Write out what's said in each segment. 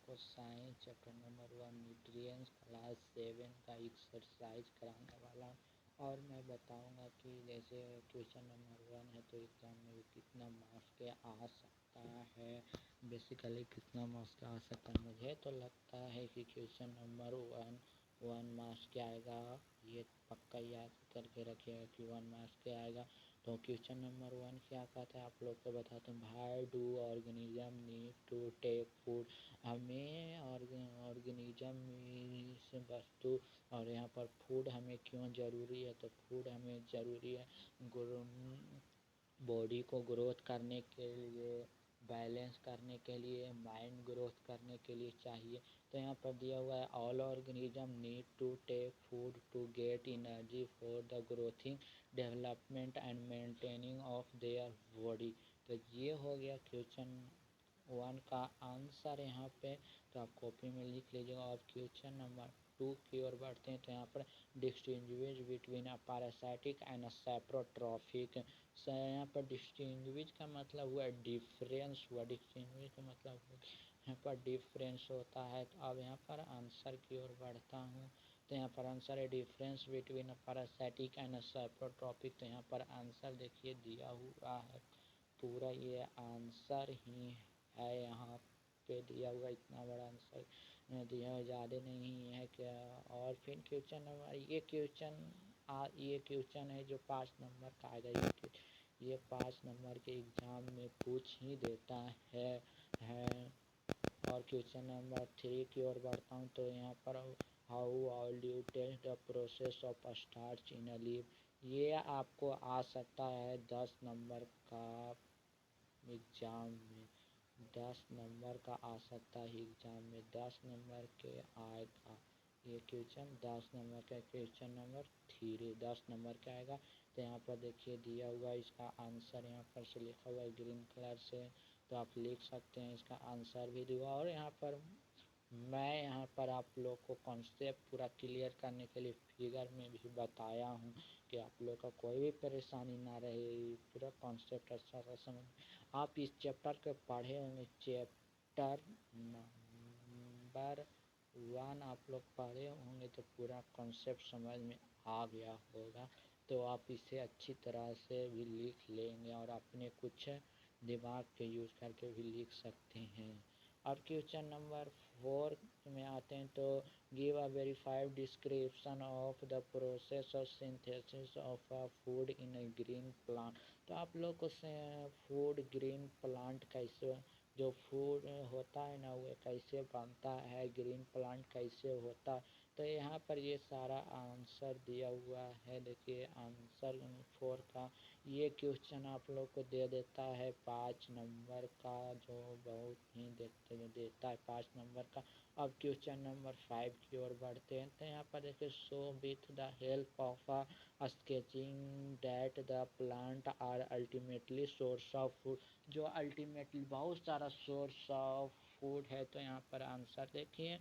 को science chapter number 1 nutrients class 7 का exercise कराने वाला हूँ। और मैं बताऊंगा कि जैसे क्वेश्चन नंबर 1 है तो एग्जाम में कितना मार्क्स के आ सकता है, बेसिकली कितना मार्क्स का आ सकता है। मुझे तो लगता है कि क्वेश्चन नंबर 1 मार्क्स के आएगा, ये पक्का याद करके रखिएगा कि 1 मार्क्स के आएगा। तो क्वेश्चन नंबर 1 क्या कहता है आप लोग को बताता हूँ। Why do organism need to take food, हमें ऑर्गेनिज्म वस्तु और यहाँ पर फूड हमें क्यों ज़रूरी है, तो फूड हमें ज़रूरी है बॉडी को ग्रोथ करने के लिए, बैलेंस करने के लिए, माइंड ग्रोथ करने के लिए चाहिए। तो यहाँ पर दिया हुआ है all organism need to take food to get energy for the growth and development and maintaining of their body. तो ये हो गया क्वेश्चन 1 का आंसर यहाँ पे, तो आप कॉपी में लिख लीजिएगा। और क्वेश्चन नंबर 2 की ओर बढ़ते हैं। तो यहाँ पर distinguish between a parasitic and a saprotrophic, यहाँ पर डिस्टिंग्विश का मतलब हुआ डिफरेंस हुआ, डिस्टिंग्विश का मतलब यहाँ पर डिफरेंस होता है। तो अब यहाँ पर आंसर की ओर बढ़ता हूँ। तो यहाँ पर आंसर है difference between a parasitic and a saprotrophic. तो यहाँ पर आंसर देखिए दिया हुआ है, पूरा ये आंसर ही है, यहाँ पे दिया हुआ इतना बड़ा आंसर दिया हुआ, ज़्यादा नहीं है क्या। और फिर क्वेश्चन नंबर ये क्वेश्चन है जो 5 नंबर का आएगा। ये 5 नंबर के एग्जाम में पूछ ही देता है। और क्वेश्चन नंबर 3 की ओर बढ़ता हूँ। तो यहाँ पर how all you test the process of starch in a leaf, ये आपको आ सकता है 10 नंबर का एग्जाम में, 10 नंबर का आ सकता है एग्जाम में, 10 नंबर के आएगा ये क्वेश्चन। 10 नंबर का क्वेश्चन नंबर 3 10 नंबर का आएगा। तो यहाँ पर देखिए दिया हुआ इसका आंसर यहाँ पर से लिखा हुआ है ग्रीन कलर से, तो आप लिख सकते हैं, इसका आंसर भी दिया। और यहाँ पर मैं यहाँ पर आप लोग को कॉन्सेप्ट पूरा क्लियर करने के लिए फिगर में भी बताया हूँ कि आप लोग का कोई भी परेशानी ना रहे, पूरा कॉन्सेप्ट अच्छा सा समझ। आप इस चैप्टर के पढ़े होंगे, चैप्टर नंबर 1 आप लोग पढ़े होंगे तो पूरा कॉन्सेप्ट समझ में आ गया होगा। तो आप इसे अच्छी तरह से भी लिख लेंगे और अपने कुछ दिमाग के यूज़ करके भी लिख सकते हैं। अब क्वेश्चन नंबर 4 में आते हैं। तो give a verified description of the process of synthesis of a food in A green plant. तो आप लोग को फूड ग्रीन प्लांट कैसे, जो फूड होता है ना वो कैसे बनता है, ग्रीन प्लांट कैसे होता है, तो यहाँ पर ये सारा आंसर दिया हुआ है। देखिए आंसर 4 का ये क्वेश्चन आप लोग को दे देता है 5 नंबर का, जो बहुत ही देता है 5 नंबर का। अब क्वेश्चन नंबर 5 की ओर बढ़ते हैं। तो यहाँ पर देखिए show with the help of a sketching that the plant are ultimately source of food, जो अल्टीमेटली बहुत सारा सोर्स ऑफ फूड है। तो यहाँ पर आंसर देखिए,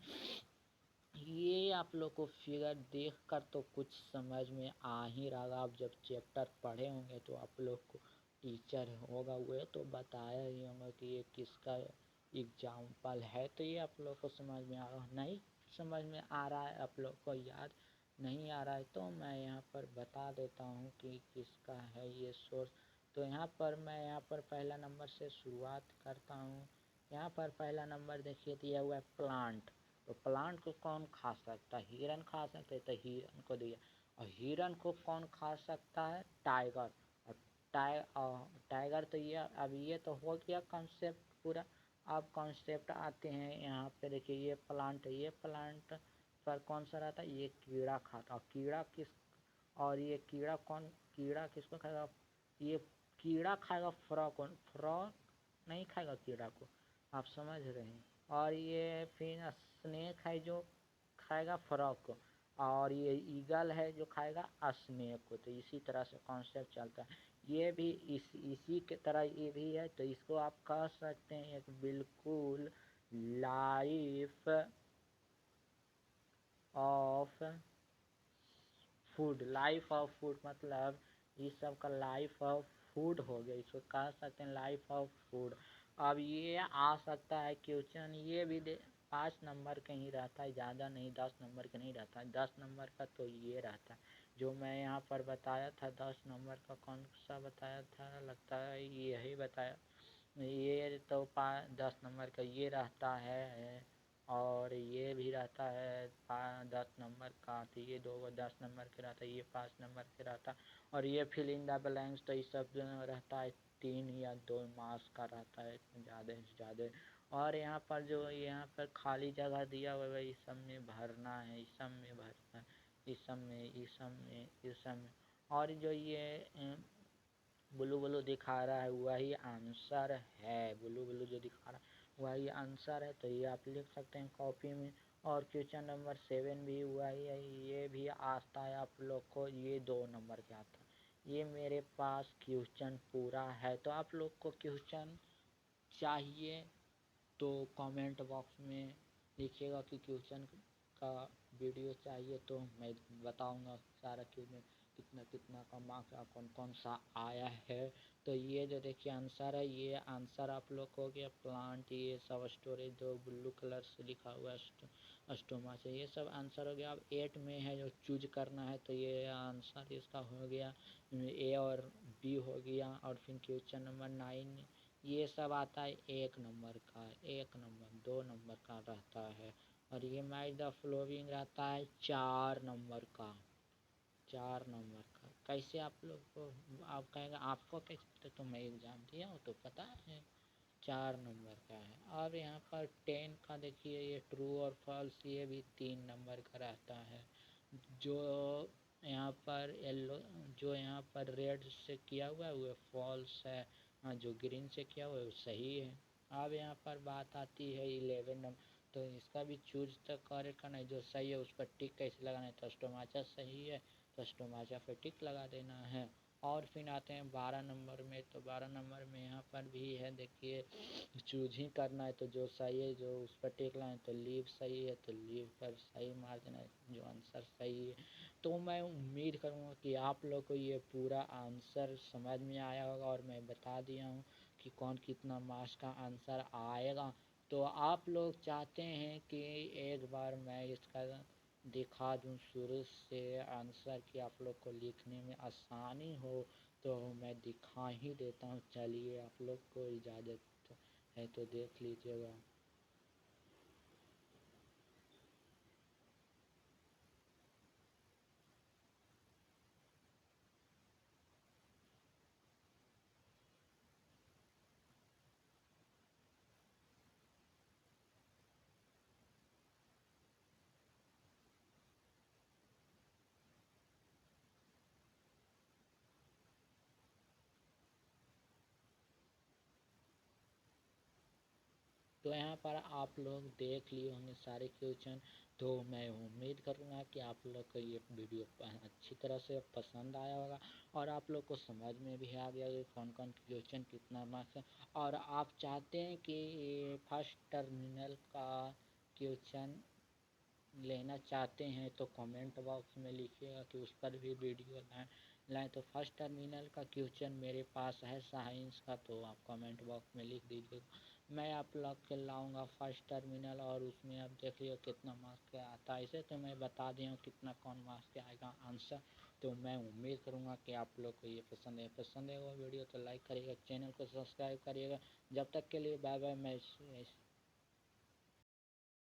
ये आप लोग को फिगर देख कर तो कुछ समझ में आ ही रहा। आप जब चैप्टर पढ़े होंगे तो आप लोग को टीचर होगा वो तो बताया ही होगा कि ये किसका एग्जाम्पल है। तो ये आप लोग को समझ में आ रहा, नहीं समझ में आ रहा है, आप लोग को याद नहीं आ रहा है, तो मैं यहाँ पर बता देता हूँ कि किसका है ये सोर्स। तो यहाँ पर मैं पहला नंबर से शुरुआत करता हूँ। यहाँ पर पहला नंबर देखिए दिया हुआ है प्लांट। तो प्लांट को कौन खा सकता है, हिरन खा सकते हैं, तो हिरन को दिया। और हिरन को कौन खा सकता है, टाइगर। और टाइगर तो ये अब ये तो हो गया कॉन्सेप्ट पूरा। अब कॉन्सेप्ट आते हैं यहाँ पे, देखिए ये प्लांट है, ये प्लांट पर कौन सा रहता है, ये कीड़ा खाता। और कीड़ा किस, और ये कीड़ा कौन, कीड़ा किसको खाएगा, ये कीड़ा खाएगा फ्रॉग को, फ्रॉग नहीं खाएगा कीड़ा को, आप समझ रहे हैं। और ये फिर स्नेक है जो खाएगा फ्रॉग को, और ये ईगल है जो खाएगा स्नेक को। तो इसी तरह से कॉन्सेप्ट चलता है। ये भी इसी के तरह ये भी है। तो इसको आप कह सकते हैं एक बिल्कुल life of food, life of food मतलब इस सब का लाइफ ऑफ फूड हो गया, इसको कह सकते हैं लाइफ ऑफ फूड। अब ये आ सकता है क्वेश्चन, ये भी 5 नंबर का ही रहता है, ज़्यादा नहीं, 10 नंबर का नहीं रहता है। 10 नंबर का तो ये रहता है जो मैं यहाँ पर बताया था। 10 नंबर का कौन सा बताया था, लगता है यही बताया। ये तो 10 नंबर का ये रहता है, और ये भी रहता है 10 नंबर का। तो ये दो 10 नंबर के रहता है, ये 5 नंबर के रहता है। और ये फिल इन द ब्लैंक्स तो ये सब रहता है 3 या 2 मार्क्स का रहता है, ज़्यादा से ज़्यादा। और यहाँ पर जो यहाँ पर खाली जगह दिया हुआ है, इस सब में भरना है, इस सब में भरना है, इस सब में, इस सब में, इस सब में। और जो ये ब्लू ब्लू दिखा रहा है वही आंसर है, ब्लू ब्लू जो दिखा रहा है वही आंसर है। तो ये आप लिख सकते हैं कॉपी में। और क्वेश्चन नंबर 7 भी वही है, ये भी आता है आप लोग को, ये 2 नंबर के आता है। ये मेरे पास क्वेश्चन पूरा है। तो आप लोग को क्वेश्चन चाहिए तो कमेंट बॉक्स में लिखिएगा कि क्वेश्चन का वीडियो चाहिए, तो मैं बताऊंगा सारा क्वेश्चन कितना कितना का मार्क्स कौन कौन सा आया है। तो ये जो देखिए आंसर है, ये आंसर आप लोग को गया प्लांट, ये सब स्टोरेज जो ब्लू कलर से लिखा हुआ है स्टोमा से, ये सब आंसर हो गया। अब 8 में है जो चूज करना है, तो ये आंसर इसका हो गया, ए और बी हो गया। और फिर क्वेश्चन नंबर 9 ये सब आता है 1 नंबर का, 1 नंबर 2 नंबर का रहता है। और ये मैच द फ्लोविंग रहता है 4 नंबर का, 4 नंबर का। कैसे आप लोग को, आप कहेंगे आपको कैसे, तो मैं एग्जाम दिया हूँ तो पता है 4 नंबर का है। और यहाँ पर 10 का देखिए, ये ट्रू और फॉल्स, ये भी 3 नंबर का रहता है। जो यहाँ पर येलो, जो यहाँ पर रेड से किया हुआ है वो फॉल्स है, हाँ जो ग्रीन से किया हुआ है वो सही है। अब यहाँ पर बात आती है 11 नंबर, तो इसका भी चूज तक करेक्ट करना है, जो सही है उस पर टिक कैसे लगाना है। तो स्टोमाचा सही है तो स्टोमाचा पर टिक लगा देना है। और फिर आते हैं 12 नंबर में, तो 12 नंबर में यहाँ पर भी है देखिए, चूज ही करना है, तो जो सही है जो उस पर टिक लगाए। तो लीव सही है तो लीव पर सही मार देना है, जो आंसर सही है। तो मैं उम्मीद करूँगा कि आप लोग को ये पूरा आंसर समझ में आया होगा, और मैं बता दिया हूँ कि कौन कितना मार्क्स का आंसर आएगा। तो आप लोग चाहते हैं कि एक बार मैं इसका दिखा दूं शुरू से आंसर, कि आप लोग को लिखने में आसानी हो, तो मैं दिखा ही देता हूँ। चलिए आप लोग को इजाज़त है तो देख लीजिएगा। तो यहाँ पर आप लोग देख लिए होंगे सारे क्वेश्चन। तो मैं उम्मीद करूँगा कि आप लोग को ये वीडियो अच्छी तरह से पसंद आया होगा, और आप लोग को समझ में भी आ गया कि कौन कौन क्वेश्चन कितना मार्क्स है। और आप चाहते हैं कि फर्स्ट टर्मिनल का क्वेश्चन लेना चाहते हैं तो कमेंट बॉक्स में लिखिएगा कि उस पर भी वीडियो लाएँ। तो फर्स्ट टर्मिनल का क्वेश्चन मेरे पास है साइंस का, तो आप कमेंट बॉक्स में लिख दीजिए, मैं आप लोग के लाऊंगा फर्स्ट टर्मिनल। और उसमें आप देख लियो कितना मार्क्स का आता है। इसे तो मैं बता दिया हूँ कितना कौन मार्क्स का आएगा आंसर। तो मैं उम्मीद करूँगा कि आप लोग को ये पसंद है वो वीडियो, तो लाइक करिएगा, चैनल को सब्सक्राइब करिएगा। जब तक के लिए बाय बाय। मैं